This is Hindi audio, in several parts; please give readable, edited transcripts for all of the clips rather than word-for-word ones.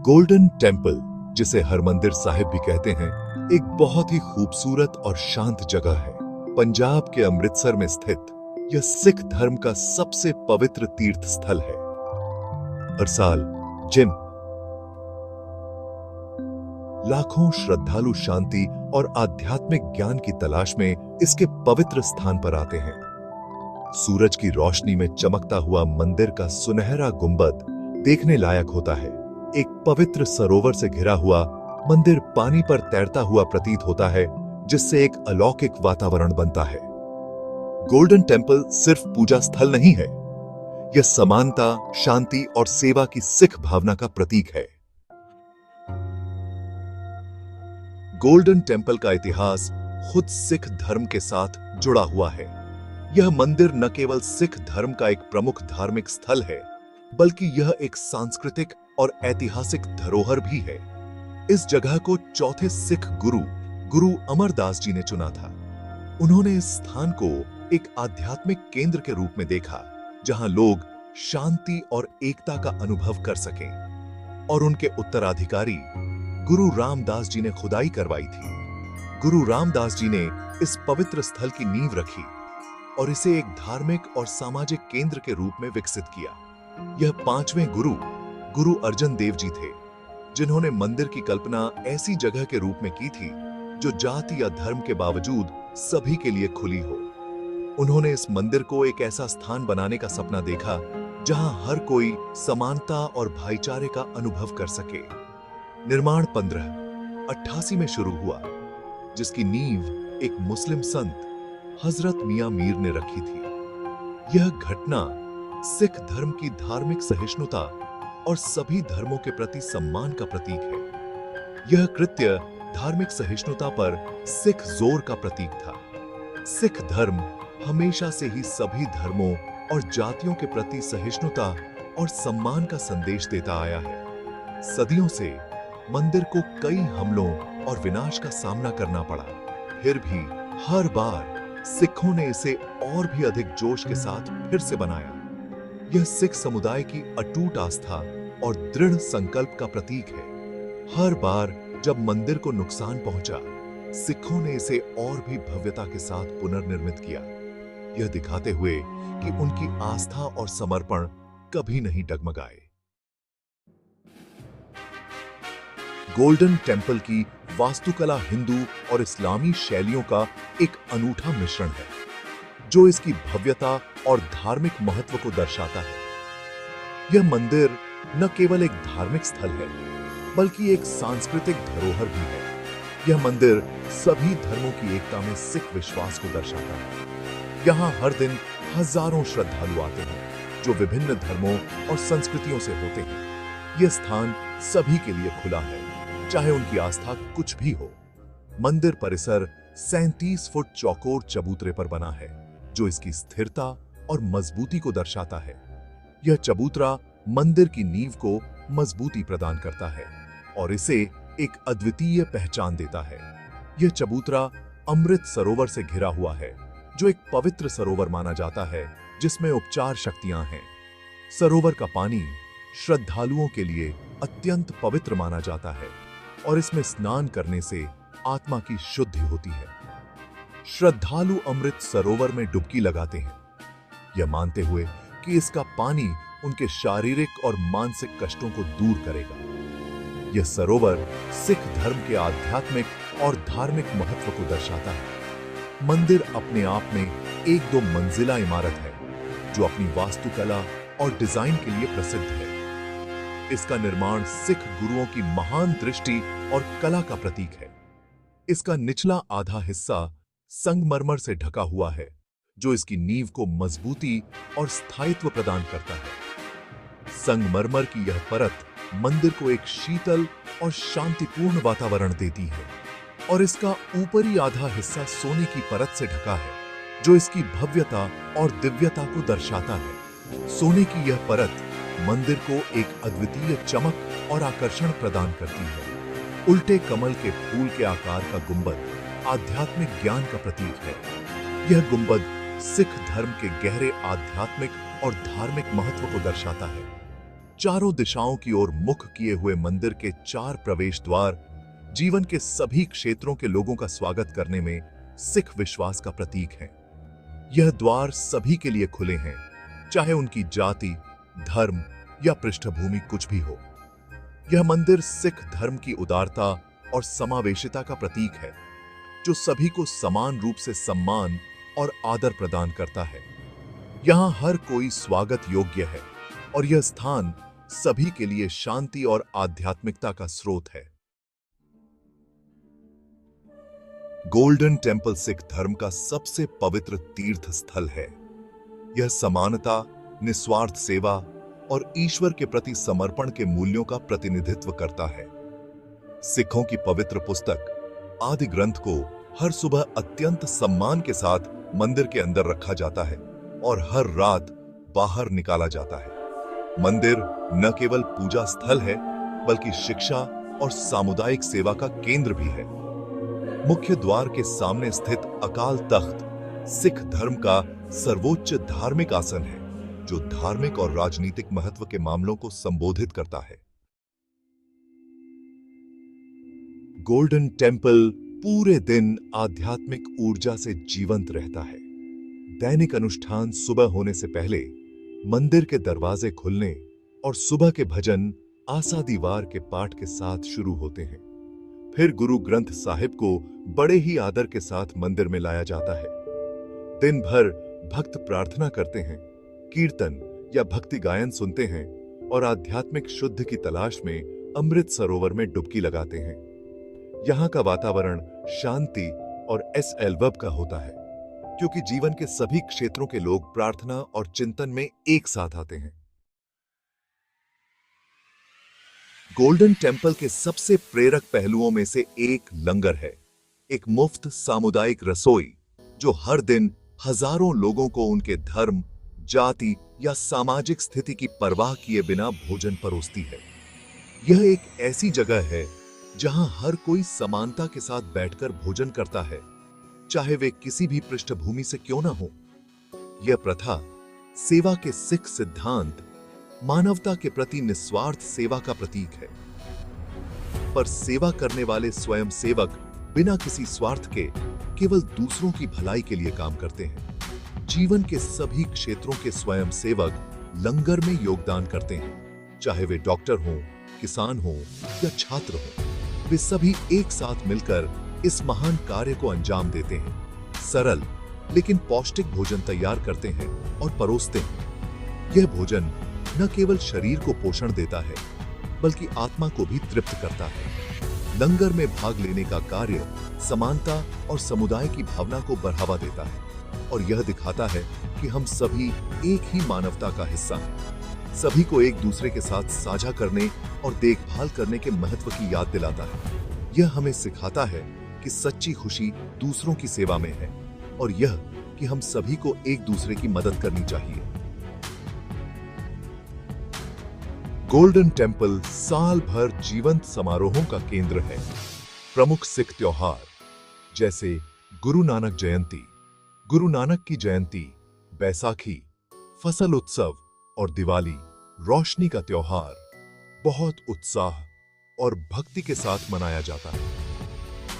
गोल्डन टेम्पल, जिसे हरमंदिर साहिब भी कहते हैं, एक बहुत ही खूबसूरत और शांत जगह है। पंजाब के अमृतसर में स्थित यह सिख धर्म का सबसे पवित्र तीर्थ स्थल है। हर साल जिन लाखों श्रद्धालु शांति और आध्यात्मिक ज्ञान की तलाश में इसके पवित्र स्थान पर आते हैं। सूरज की रोशनी में चमकता हुआ मंदिर का सुनहरा गुंबद देखने लायक होता है। एक पवित्र सरोवर से घिरा हुआ मंदिर पानी पर तैरता हुआ प्रतीत होता है, जिससे एक अलौकिक वातावरण बनता है। गोल्डन टेम्पल सिर्फ पूजा स्थल नहीं है, यह समानता, शांति और सेवा की सिख भावना का प्रतीक है। गोल्डन टेम्पल का इतिहास खुद सिख धर्म के साथ जुड़ा हुआ है। यह मंदिर न केवल सिख धर्म का एक प्रमुख धार्मिक स्थल है, बल्कि यह एक सांस्कृतिक और ऐतिहासिक धरोहर भी है। इस जगह को चौथे सिख गुरु अमरदास जी ने चुना था। उन्होंने इस स्थान को एक आध्यात्मिक केंद्र के रूप में देखा, जहां लोग शांति और एकता का अनुभव कर सकें। और उनके उत्तराधिकारी गुरु रामदास जी ने खुदाई करवाई थी। गुरु रामदास जी ने इस पवित्र स्थल की नींव रखी और इसे एक धार्मिक और सामाजिक केंद्र के रूप में विकसित किया। यह पांचवें गुरु अर्जन देव जी थे, जिन्होंने मंदिर की कल्पना ऐसी जगह के रूप में की थी जो जाति या धर्म के बावजूद सभी के लिए खुली हो। उन्होंने इस मंदिर को एक ऐसा स्थान बनाने का सपना देखा जहां हर कोई समानता और भाईचारे का अनुभव कर सके। निर्माण 1588 में शुरू हुआ, जिसकी नींव एक मुस्लिम संत हजरत मियां मीर ने रखी थी। यह घटना सिख धर्म की धार्मिक सहिष्णुता और सभी धर्मों के प्रति सम्मान का प्रतीक है। यह कृत्य धार्मिक सहिष्णुता पर सिख जोर का प्रतीक था। सिख धर्म हमेशा से ही सभी धर्मों और जातियों के प्रति सहिष्णुता और सम्मान का संदेश देता आया है। सदियों से मंदिर को कई हमलों और विनाश का सामना करना पड़ा, फिर भी हर बार सिखों ने इसे और भी अधिक जोश के साथ फिर से बनाया। यह सिख समुदाय की अटूट आस्था और दृढ़ संकल्प का प्रतीक है। हर बार जब मंदिर को नुकसान पहुंचा, सिखों ने इसे और भी भव्यता के साथ पुनर्निर्मित किया, यह दिखाते हुए कि उनकी आस्था और समर्पण कभी नहीं डगमगाए। गोल्डन टेम्पल की वास्तुकला हिंदू और इस्लामी शैलियों का एक अनूठा मिश्रण है, जो इसकी भव्यता और धार्मिक महत्व को दर्शाता है। यह मंदिर न केवल एक धार्मिक स्थल है, बल्कि एक सांस्कृतिक धरोहर भी है। यह मंदिर सभी धर्मों की एकता में सिख विश्वास को दर्शाता है। यहाँ हर दिन हजारों श्रद्धालु आते हैं, जो विभिन्न धर्मों और संस्कृतियों से होते हैं। यह स्थान सभी के लिए खुला है, चाहे उनकी आस्था कुछ भी हो। मंदिर परिसर 37 फुट चौकोर चबूतरे पर बना है, जो इसकी स्थिरता और मजबूती को दर्शाता है। यह चबूतरा मंदिर की नींव को मजबूती प्रदान करता है और इसे एक अद्वितीय पहचान देता है। यह चबूतरा अमृत सरोवर से घिरा हुआ है, जो एक पवित्र सरोवर माना जाता है, जिसमें उपचार शक्तियां हैं। सरोवर का पानी श्रद्धालुओं के लिए अत्यंत पवित्र माना जाता है और इसमें स्नान करने से आत्मा की शुद्धि होती है। श्रद्धालु अमृत सरोवर में डुबकी लगाते हैं, यह मानते हुए कि इसका पानी उनके शारीरिक और मानसिक कष्टों को दूर करेगा। यह सरोवर सिख धर्म के आध्यात्मिक और धार्मिक महत्व को दर्शाता है। मंदिर अपने आप में एक 2 मंजिला इमारत है, जो अपनी वास्तुकला और डिजाइन के लिए प्रसिद्ध है। इसका निर्माण सिख गुरुओं की महान दृष्टि और कला का प्रतीक है। इसका निचला आधा हिस्सा संगमरमर से ढका हुआ है, जो इसकी नींव को मजबूती और स्थायित्व प्रदान करता है। संगमरमर की यह परत मंदिर को एक शीतल और शांतिपूर्ण वातावरण देती है, और इसका ऊपरी आधा हिस्सा सोने की परत से ढका है, जो इसकी भव्यता और दिव्यता को दर्शाता है। सोने की यह परत मंदिर को एक अद्वितीय चमक और आकर्षण प्रदान करती है। उल्टे कमल के फूल के आकार का गुंबद आध्यात्मिक ज्ञान का प्रतीक है। यह गुंबद सिख धर्म के गहरे आध्यात्मिक और धार्मिक महत्व को दर्शाता है। चारों दिशाओं की ओर मुख किए हुए मंदिर के 4 प्रवेश द्वार जीवन के सभी क्षेत्रों के लोगों का स्वागत करने में सिख विश्वास का प्रतीक हैं। यह द्वार सभी के लिए खुले हैं, चाहे उनकी जाति, धर्म या पृष्ठभूमि कुछ भी हो। यह मंदिर सिख धर्म की उदारता और समावेशिता का प्रतीक है, जो सभी को समान रूप से सम्मान और आदर प्रदान करता है। यहां हर कोई स्वागत योग्य है और यह स्थान सभी के लिए शांति और आध्यात्मिकता का स्रोत है। गोल्डन टेंपल सिख धर्म का सबसे पवित्र तीर्थ स्थल है। यह समानता, निस्वार्थ सेवा और ईश्वर के प्रति समर्पण के मूल्यों का प्रतिनिधित्व करता है। सिखों की पवित्र पुस्तक आदि ग्रंथ को हर सुबह अत्यंत सम्मान के साथ मंदिर के अंदर रखा जाता है और हर रात बाहर निकाला जाता है। मंदिर न केवल पूजा स्थल है, बल्कि शिक्षा और सामुदायिक सेवा का केंद्र भी है। मुख्य द्वार के सामने स्थित अकाल तख्त सिख धर्म का सर्वोच्च धार्मिक आसन है, जो धार्मिक और राजनीतिक महत्व के मामलों को संबोधित करता है। गोल्डन टेंपल पूरे दिन आध्यात्मिक ऊर्जा से जीवंत रहता है। दैनिक अनुष्ठान सुबह होने से पहले मंदिर के दरवाजे खुलने और सुबह के भजन आसादी वार के पाठ के साथ शुरू होते हैं। फिर गुरु ग्रंथ साहिब को बड़े ही आदर के साथ मंदिर में लाया जाता है। दिन भर भक्त प्रार्थना करते हैं, कीर्तन या भक्ति गायन सुनते हैं और आध्यात्मिक शुद्ध की तलाश में अमृत सरोवर में डुबकी लगाते हैं। यहाँ का वातावरण शांति और एल्वब का होता है, क्योंकि जीवन के सभी क्षेत्रों के लोग प्रार्थना और चिंतन में एक साथ आते हैं। गोल्डन टेंपल के सबसे प्रेरक पहलुओं में से एक लंगर है, एक मुफ्त सामुदायिक रसोई जो हर दिन हजारों लोगों को उनके धर्म, जाति या सामाजिक स्थिति की परवाह किए बिना भोजन परोसती है। यह एक ऐसी जगह है जहां हर कोई समानता के साथ बैठकर भोजन करता है, चाहे वे किसी भी पृष्ठभूमि से क्यों ना हो। यह प्रथा सेवा के सिख सिद्धांत, मानवता के प्रति निस्वार्थ सेवा का प्रतीक है। पर सेवा करने वाले स्वयं सेवक बिना किसी स्वार्थ के केवल दूसरों की भलाई के लिए काम करते हैं। जीवन के सभी क्षेत्रों के स्वयं सेवक लंगर में योगदान करते हैं, चाहे वे डॉक्टर हों, किसान हों या छात्र हों। वे सभी एक साथ मिलकर इस महान कार्य को अंजाम देते हैं। सरल लेकिन पौष्टिक भोजन तैयार करते हैं और परोसते हैं। यह भोजन न केवल शरीर को पोषण देता है, बल्कि आत्मा को भी तृप्त करता है। लंगर में भाग लेने का कार्य समानता और समुदाय की भावना को बढ़ावा देता है और यह दिखाता है कि हम सभी एक ही मानवता का हिस्सा हैं। सभी को एक दूसरे के साथ साझा करने और देखभाल करने के महत्व की याद दिलाता है। यह हमें सिखाता है कि सच्ची खुशी दूसरों की सेवा में है और यह कि हम सभी को एक दूसरे की मदद करनी चाहिए। गोल्डन टेंपल साल भर जीवंत समारोहों का केंद्र है। प्रमुख सिख त्योहार जैसे गुरु नानक जयंती, गुरु नानक की जयंती, बैसाखी, फसल उत्सव और दिवाली, रोशनी का त्योहार, बहुत उत्साह और भक्ति के साथ मनाया जाता है।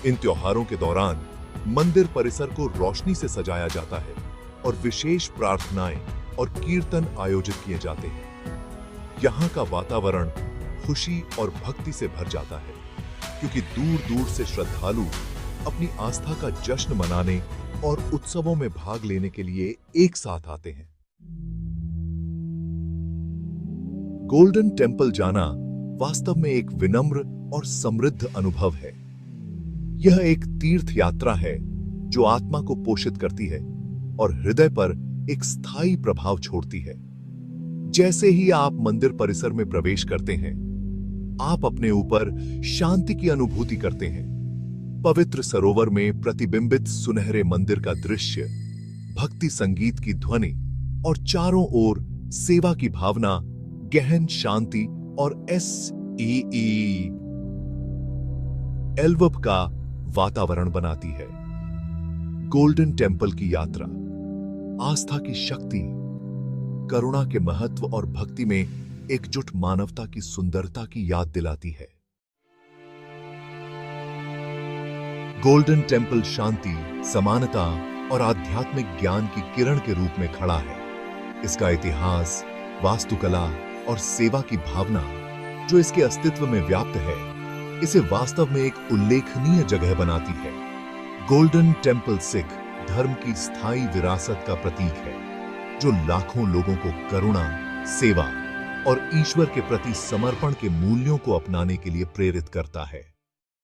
इन त्योहारों के दौरान मंदिर परिसर को रोशनी से सजाया जाता है और विशेष प्रार्थनाएं और कीर्तन आयोजित किए जाते हैं। यहाँ का वातावरण खुशी और भक्ति से भर जाता है, क्योंकि दूर दूर से श्रद्धालु अपनी आस्था का जश्न मनाने और उत्सवों में भाग लेने के लिए एक साथ आते हैं। गोल्डन टेंपल जाना वास्तव में एक विनम्र और समृद्ध अनुभव है। यह एक तीर्थ यात्रा है जो आत्मा को पोषित करती है और हृदय पर एक स्थायी प्रभाव छोड़ती है। जैसे ही आप मंदिर परिसर में प्रवेश करते हैं, आप अपने ऊपर शांति की अनुभूति करते हैं। पवित्र सरोवर में प्रतिबिंबित सुनहरे मंदिर का दृश्य, भक्ति संगीत की ध्वनि और चारों ओर सेवा की भावना गहन शांति और एल्वब का वातावरण बनाती है। गोल्डन टेंपल की यात्रा आस्था की शक्ति, करुणा के महत्व और भक्ति में एकजुट मानवता की सुंदरता की याद दिलाती है। गोल्डन टेंपल शांति, समानता और आध्यात्मिक ज्ञान की किरण के रूप में खड़ा है। इसका इतिहास, वास्तुकला और सेवा की भावना जो इसके अस्तित्व में व्याप्त है, इसे वास्तव में एक उल्लेखनीय जगह बनाती है। गोल्डन टेंपल सिख धर्म की स्थायी विरासत का प्रतीक है, जो लाखों लोगों को करुणा, सेवा और ईश्वर के प्रति समर्पण के मूल्यों को अपनाने के लिए प्रेरित करता है।